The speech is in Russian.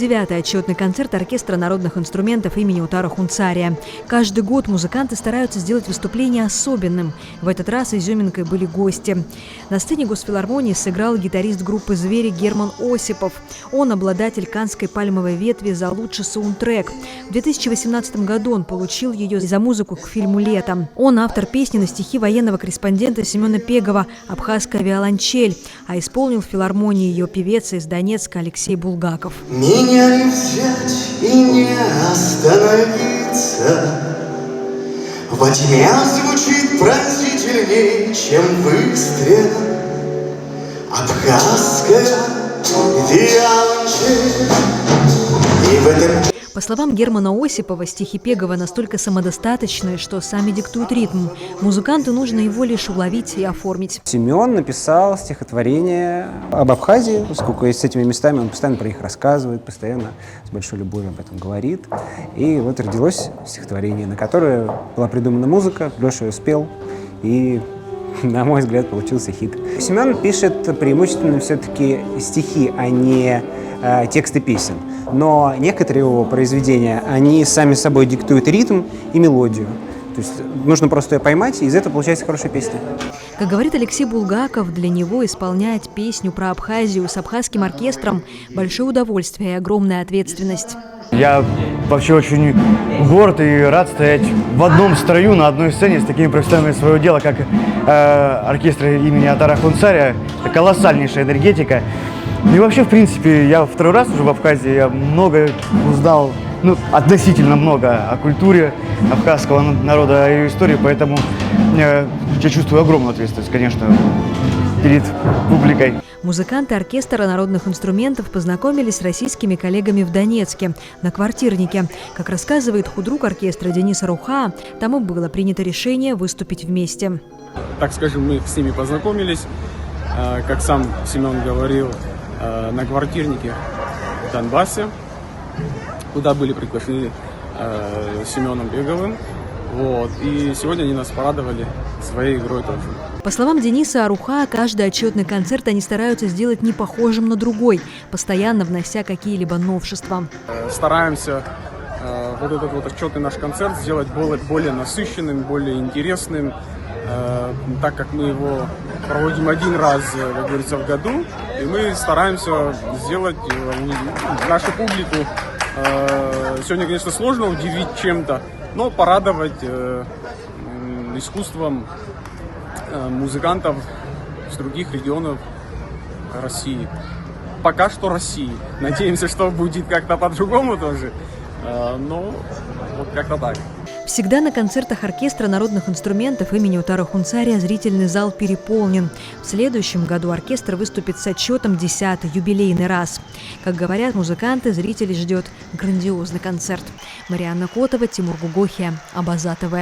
9-й отчетный концерт оркестра народных инструментов имени Утара Хунцария. Каждый год музыканты стараются сделать выступление особенным. В этот раз изюминкой были гости. На сцене Госфилармонии сыграл гитарист группы «Звери» Герман Осипов. Он обладатель Каннской пальмовой ветви за лучший саундтрек. В 2018 году он получил ее за музыку к фильму «Лето». Он автор песни на стихи военного корреспондента Семена Пегова «Абхазская виолончель», а исполнил в филармонии ее певец из Донецка Алексей Булгаков. Меня не взять и не остановиться. Во тьме звучит пронзительней, чем выстрел. Абхазская виолончель. И в этом... По словам Германа Осипова, стихи Пегова настолько самодостаточные, что сами диктуют ритм. Музыканту нужно его лишь уловить и оформить. Семен написал стихотворение об Абхазии, поскольку с этими местами он постоянно про них рассказывает, постоянно с большой любовью об этом говорит. И вот родилось стихотворение, на которое была придумана музыка, Леша ее спел, и, на мой взгляд, получился хит. Семен пишет преимущественно все-таки стихи, а не тексты песен. Но некоторые его произведения, они сами собой диктуют ритм и мелодию. То есть нужно просто ее поймать, и из этого получается хорошая песня. Как говорит Алексей Булгаков, для него исполнять песню про Абхазию с абхазским оркестром – большое удовольствие и огромная ответственность. Я вообще очень горд и рад стоять в одном строю на одной сцене с такими профессионалами своего дела, как оркестр имени Утара Хунцария. Это колоссальнейшая энергетика. И вообще, в принципе, я второй раз уже в Абхазии, я много узнал, относительно много о культуре абхазского народа, о ее истории, поэтому я чувствую огромную ответственность, конечно, перед публикой. Музыканты оркестра народных инструментов познакомились с российскими коллегами в Донецке, на Квартирнике. Как рассказывает худрук оркестра Денис Аруха, там и было принято решение выступить вместе. Так скажем, мы с ними познакомились, как сам Семен говорил, на Квартирнике в Донбассе, куда были приглашены Семеном Пеговым. Вот. И сегодня они нас порадовали своей игрой тоже. По словам Дениса Аруха, каждый отчетный концерт они стараются сделать не похожим на другой, постоянно внося какие-либо новшества. Стараемся вот этот вот отчетный наш концерт сделать более насыщенным, более интересным, так как мы его проводим один раз, как говорится, в году, и мы стараемся сделать нашу публику. Сегодня, конечно, сложно удивить чем-то, но порадовать искусством музыкантов с других регионов России. Пока что России. Надеемся, что будет как-то по-другому тоже, но вот как-то так. Всегда на концертах оркестра народных инструментов имени Утара Хунцария зрительный зал переполнен. В следующем году оркестр выступит с отчетом 10-й, юбилейный раз. Как говорят музыканты, зрителей ждет грандиозный концерт. Марианна Котова, Тимур Гугохия, Абаза ТВ.